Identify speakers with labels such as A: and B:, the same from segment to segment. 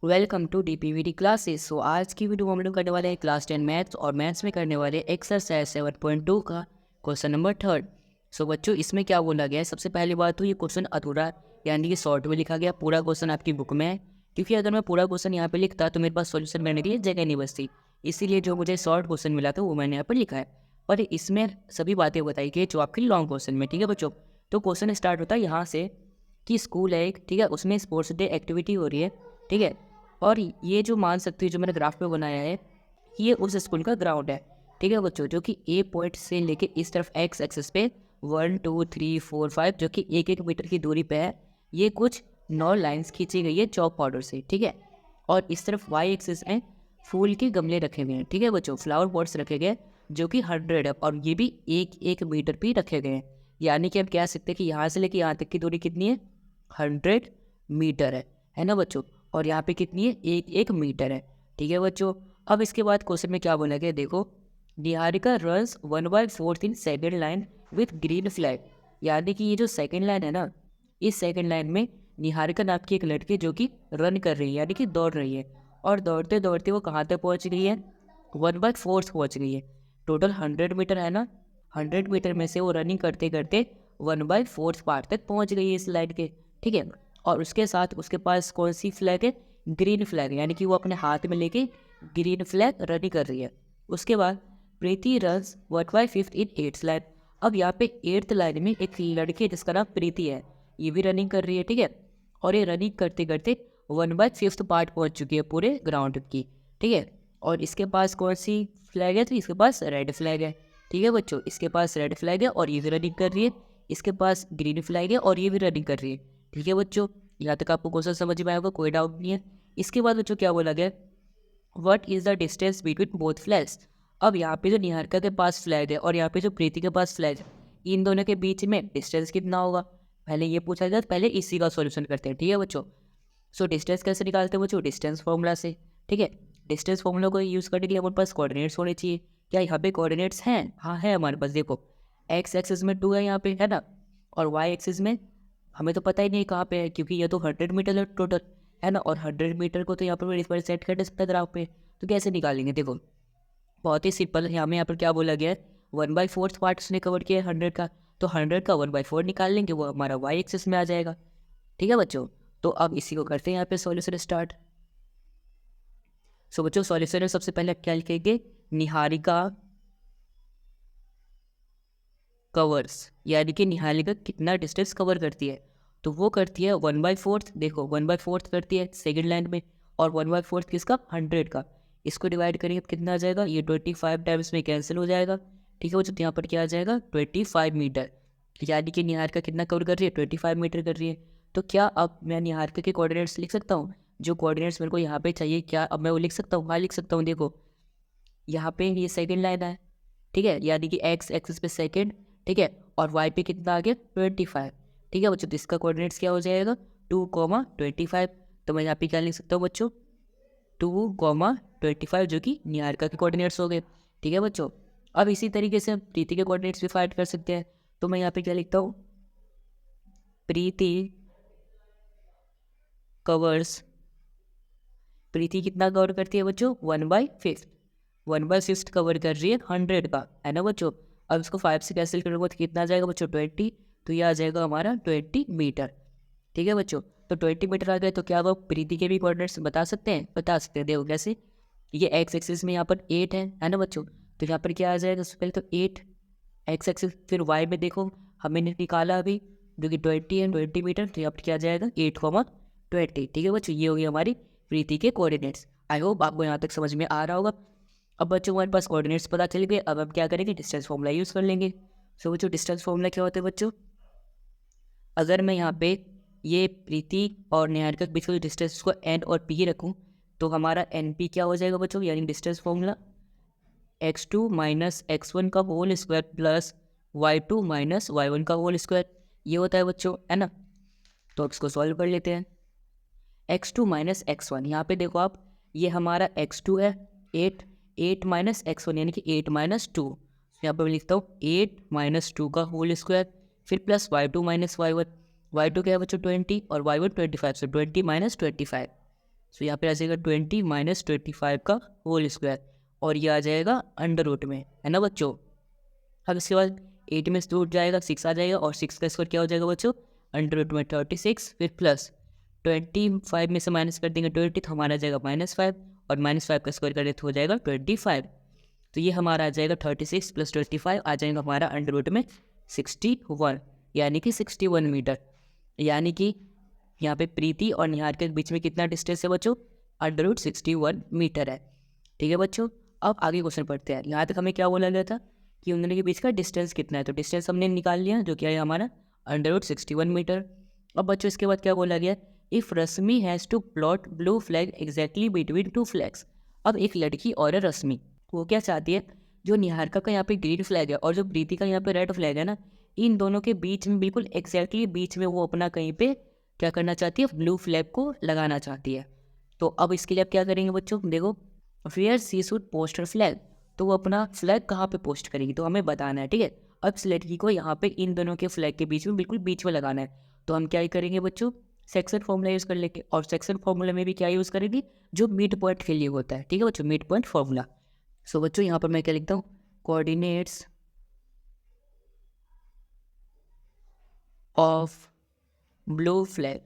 A: Welcome to DPVD classes. So आज की video में हम लोग करने वाले हैं क्लास 10 मैथ्स और मैथ्स में करने वाले एक्सरसाइज 7.2 का क्वेश्चन नंबर 3। सो बच्चों, इसमें क्या बोला गया है? सबसे पहली बात तो ये क्वेश्चन अधूरा यानी कि शॉर्ट में लिखा गया। पूरा क्वेश्चन आपकी बुक में है, क्योंकि अगर मैं पूरा क्वेश्चन यहाँ पे लिखता तो मेरे पास सोल्यूशन करने के लिए जगह नहीं बचती। इसीलिए जो मुझे शॉर्ट क्वेश्चन मिला था वो मैंने यहाँ पर लिखा है, और इसमें सभी बातें बताई गई जो आपकी लॉन्ग क्वेश्चन में। ठीक है बच्चों, तो क्वेश्चन स्टार्ट होता है यहाँ से कि स्कूल है एक, ठीक है, उसमें स्पोर्ट्स डे एक्टिविटी हो रही है। ठीक है, और ये जो मान सकते हो जो मैंने ग्राफ पे बनाया है, ये उस स्कूल का ग्राउंड है। ठीक है बच्चों, जो कि ए पॉइंट से लेके इस तरफ एक्स एक्सिस पे 1 2 3 4 5 जो कि 1-1 मीटर की दूरी पे है, ये कुछ 9 लाइंस खींची गई है चौक पाउडर से। ठीक है, और इस तरफ वाई एक्सिस में फूल के गमले रखे हुए हैं। ठीक है बच्चों, फ्लावर पॉट्स रखे गए जो कि 100 है, और ये भी 1-1 मीटर पे रखे गए हैं। यानी कि हम कह सकते हैं कि यहाँ से लेके यहाँ तक की दूरी कितनी है? 100 मीटर है ना बच्चों। और यहाँ पे कितनी है? 1-1 मीटर है। ठीक है बच्चों, अब इसके बाद क्वेश्चन में क्या बोला गया देखो, Niharika runs 1/4 in second line with green flag. यानी कि ये जो सेकेंड लाइन है ना, इस सेकेंड लाइन में निहारिका नाम की एक लड़की जो कि रन कर रही है यानी कि दौड़ रही है, और दौड़ते दौड़ते वो कहाँ तक पहुँच गई है? 1/4 पहुँच गई है। टोटल 100 मीटर है ना, 100 मीटर में से वो रनिंग करते करते 1/4 पार्ट तक पहुँच गई है इस लाइन के। ठीक है, और उसके साथ उसके पास कौन सी फ्लैग है? ग्रीन फ्लैग, यानी कि वो अपने हाथ में लेके ग्रीन फ्लैग रनिंग कर रही है। उसके बाद प्रीति रन्स 1/5 इन 8th लाइन। अब यहाँ पे 8th लाइन में एक लड़की है जिसका नाम प्रीति है, ये भी रनिंग कर रही है। ठीक है, और ये रनिंग करते करते 1/5 पार्ट पहुँच चुकी है पूरे ग्राउंड की। ठीक है, और इसके पास कौन सी फ्लैग है? तो इसके पास रेड फ्लैग है। ठीक है बच्चों, इसके पास रेड फ्लैग है और ये भी रनिंग कर रही है। इसके पास ग्रीन फ्लैग है और ये भी रनिंग कर रही है। ठीक है बच्चों, यहाँ तक आपको क्वेश्चन समझ में आएगा, कोई डाउट नहीं है। इसके बाद बच्चों क्या बोला गया? What is the distance between both flags. अब यहाँ पे जो निहारिका के पास फ्लैग है और यहाँ पे जो प्रीति के पास फ्लैग है, इन दोनों के बीच में डिस्टेंस कितना होगा? पहले ये पूछा गया, पहले इसी का सॉल्यूशन करते हैं। ठीक है बच्चों, सो डिस्टेंस कैसे निकालते हैं बच्चों? डिस्टेंस फॉर्मूला से। ठीक है, डिस्टेंस फॉर्मूला को यूज़ करने के लिए हमारे पास कोऑर्डिनेट्स होने चाहिए। क्या यहाँ पे कोऑर्डिनेट्स हैं? हाँ है हमारे पास। देखो, एक्स एक्सिस में 2 है यहाँ पे, है ना, और वाई एक्सिस में हमें तो पता ही नहीं कहाँ पे है, क्योंकि ये तो 100 मीटर है टोटल, है ना, और 100 मीटर को तो यहाँ पर इस बार सेट कर सकता है ग्राफ पे। तो कैसे निकालेंगे? देखो बहुत ही सिंपल है। यहाँ पर क्या बोला गया है? 1/4 पार्ट उसने कवर किया है 100 का, तो 100 का 1/4 निकाल लेंगे, वो हमारा वाई एक्सिस में आ जाएगा। ठीक है बच्चों, तो अब इसी को करते हैं यहाँ पे सॉल्यूशन स्टार्ट। सो बच्चों, सॉल्यूशन में सबसे पहले क्या लिखेंगे? निहारिका कवर्स, यानी कि निहारिका कितना डिस्टेंस कवर करती है? तो वो करती है 1/4। देखो 1/4 करती है सेकेंड लाइन में, और 1/4 किसका? 100 का। इसको डिवाइड करेंगे तो कितना आ जाएगा? ये 25 टाइम्स में कैंसिल हो जाएगा। ठीक है बच्चों, तो यहाँ पर क्या आ जाएगा? 25 मीटर। यानी कि निहारिका कितना कवर कर रही है? 25 मीटर कर रही है। तो क्या अब मैं निहारिका के कोऑर्डिनेट्स लिख सकता हूँ? जो कोऑर्डिनेट्स मेरे को यहाँ पे चाहिए, क्या अब मैं वो लिख सकता हूँ? हाँ लिख सकता हूँ। देखो यहाँ पे ये सेकेंड लाइन है, ठीक है, यानी कि एक्स एक्सिस पे सेकेंड, ठीक है, और वाई पे कितना आ गया? 25। ठीक है बच्चों, तो इसका कोऑर्डिनेट्स क्या हो जाएगा? 2,25। तो मैं यहाँ पे क्या लिख सकता हूँ बच्चों? 2,25 जो कि निहारिका के कोऑर्डिनेट्स हो गए। ठीक है बच्चों, अब इसी तरीके से हम प्रीति के कोऑर्डिनेट्स भी फाइंड कर सकते हैं। तो मैं यहाँ पे क्या लिखता हूँ? प्रीति कवर्स, प्रीति कितना कवर करती है बच्चों? 1/5, 1/5 कवर कर रही है 100 का, है ना बच्चों। अब इसको 5 से कैंसिल करोगे तो कितना आ जाएगा बच्चों? 20। तो ये आ जाएगा हमारा 20 मीटर। ठीक है बच्चों, तो 20 मीटर आ गए, तो क्या आप प्रीति के भी कोऑर्डिनेट्स बता सकते हैं? बता सकते हैं। देखो कैसे, ये एक्स एक्सिस में यहाँ पर 8 है ना बच्चों, तो यहाँ पर क्या आ जाएगा? सबसे पहले तो 8 एक्स एक्सिस, फिर वाई में देखो हमने निकाला अभी जो कि 20 है, 20 मीटर, तो यहाँ पर क्या आ जाएगा? 8,20। ठीक है बच्चों, ये होगी हमारी प्रीति के कोऑर्डिनेट्स। आई होप आपको यहाँ तक समझ में आ रहा होगा। अब बच्चों हमारे पास कोऑर्डिनेट्स पता चल गए, अब हम क्या करेंगे? डिस्टेंस फॉर्मूला यूज़ कर लेंगे। सो बच्चों, डिस्टेंस फॉर्मूला क्या होता है बच्चों? अगर मैं यहाँ पे ये प्रीति और निहारिका के बीच के डिस्टेंस को एन और पी रखूँ, तो हमारा एन पी क्या हो जाएगा बच्चों? यानी distance formula x2 minus x1 का whole square plus y2 minus y1 का होल स्क्वायर, ये होता है बच्चों, है ना। तो अब इसको सॉल्व कर लेते हैं। x2 माइनस x1, यहाँ पे देखो आप, ये हमारा x2 है 8, 8 माइनस x1 यानी कि 8 माइनस 2। यहाँ पर मैं लिखता हूँ 8 माइनस 2 का होल स्क्वायर, फिर plus y2 minus y1, y2 क्या है बच्चों? 20 और y1 25, सो 20 माइनस 25। सो यहाँ पे आ जाएगा 20 माइनस 25 का होल स्क्वायर, और ये आ जाएगा अंडर रूट में, है ना बच्चों। अब इसके बाद 8 में से टूट जाएगा, 6 आ जाएगा, और 6 का स्क्वायर क्या हो जाएगा बच्चों, अंडर रूट में 36, फिर प्लस 25 में से माइनस कर देंगे 20, तो हमारा आ जाएगा -5, और -5 का स्क्वायर करें तो हो जाएगा 25। तो ये हमारा आ जाएगा 36 + 25 आ जाएगा हमारा अंडर रूट में 61, यानी कि 61 मीटर। यानी कि यहाँ पे प्रीति और निहार के बीच में कितना डिस्टेंस है बच्चों, अंडर रूट 61 मीटर है। ठीक है बच्चों, अब आगे क्वेश्चन पढ़ते हैं। यहाँ तक हमें क्या बोला गया था कि उन दोनों के बीच का डिस्टेंस कितना है, तो डिस्टेंस हमने निकाल लिया जो क्या है हमारा अंडर रूट 61 मीटर। अब बच्चों इसके बाद क्या बोला गया, if Rashmi has to plot blue flag exactly between 2 flags. अब एक लड़की और है रश्मि, वो क्या चाहती है, जो निहारिका का यहाँ पे ग्रीन फ्लैग है और जो प्रीति का यहाँ पे रेड फ्लैग है ना, इन दोनों के बीच में बिल्कुल एग्जैक्टली बीच में वो अपना कहीं पे क्या करना चाहती है, ब्लू फ्लैग को लगाना चाहती है। तो अब इसके लिए आप क्या करेंगे बच्चों, देखो where she should post her flag, तो वो अपना फ्लैग कहाँ पे पोस्ट करेगी तो हमें बताना है। ठीक है, अब इस लड़की को यहाँ पे इन दोनों के फ्लैग के बीच में बिल्कुल बीच में लगाना है। तो हम क्या ही करेंगे बच्चों, सेक्शन फॉर्मूला यूज़ कर लेंगे, और सेक्शन फॉर्मूला में भी क्या यूज़ करेंगे, जो मिड पॉइंट के लिए होता है। ठीक है बच्चों, मिड पॉइंट फॉर्मूला। सो बच्चों यहाँ पर मैं क्या लिखता हूँ, कोऑर्डिनेट्स ऑफ ब्लू फ्लैग,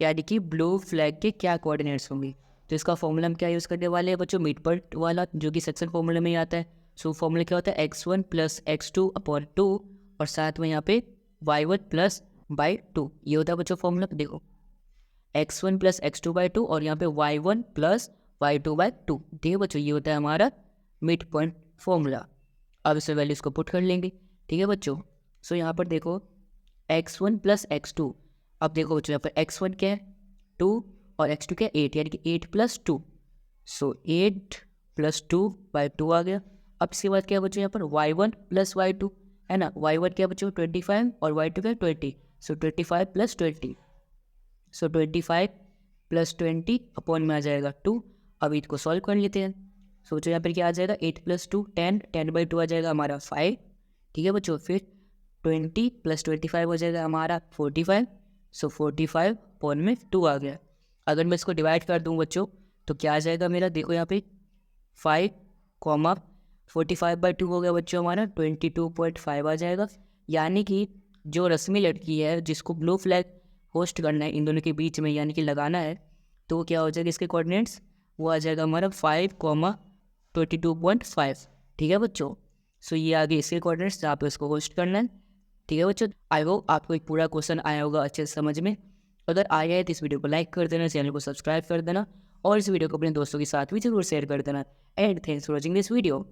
A: यानी कि ब्लू फ्लैग के क्या कोऑर्डिनेट्स होंगे। तो इसका फॉर्मूला हम क्या यूज़ करने वाले हैं बच्चों, मिड पॉइंट वाला, जो कि सेक्शन फॉर्मूला में ही आता है। सो फॉर्मूला क्या होता है, x1 + x2/2, और साथ में यहाँ पे y1 + y2, ये होता है बच्चों फॉर्मूला। देखो x1 + x2/2 और यहाँ पे y1 + y2/2, देखो बच्चों ये होता है हमारा मिड पॉइंट फॉर्मूला। अब इसे वैल्यूज़ को पुट कर लेंगे। ठीक है बच्चों, सो यहाँ पर देखो x1 + x2, अब देखो बच्चों यहाँ पर x1 क्या है 2 और x2 क्या है 8, यानी कि 8 + 2, सो 8 + 2/2 आ गया। अब इसके बाद क्या है बच्चों यहाँ पर y1 + y2, है ना, y1 क्या है बच्चों 25 और y2 क्या है 20, सो 25 + 20, सो 25 + 20 अपॉन में आ जाएगा 2। अब इसको सॉल्व कर लेते हैं। सोचो यहाँ पर क्या आ जाएगा 8 + 2 10, 10/2 आ जाएगा हमारा 5। ठीक है बच्चों, फिर 20 + 25 हो जाएगा हमारा 45, सो 45 अपॉन में 2 आ गया। अगर मैं इसको डिवाइड कर दूँ बच्चों तो क्या आ जाएगा मेरा, देखो यहाँ पे 5, 45/2 हो गया बच्चों हमारा 22.5 आ जाएगा। यानी कि जो रस्मी लड़की है जिसको ब्लू फ्लैग होस्ट करना है इन दोनों के बीच में, यानी कि लगाना है, तो वो क्या हो जाएगा इसके कोऑर्डिनेट्स, वो आ जाएगा हमारा 5, 22.5। ठीक है बच्चों, सो ये आगे इसके कोऑर्डिनेट्स जहाँ पे उसको होस्ट करना है। ठीक है बच्चों, आई होप आपको एक पूरा क्वेश्चन आया होगा अच्छे से समझ में। अगर आया है तो इस वीडियो को लाइक कर देना, चैनल को सब्सक्राइब कर देना, और इस वीडियो को अपने दोस्तों के साथ भी जरूर शेयर कर देना। And thanks for watching this video.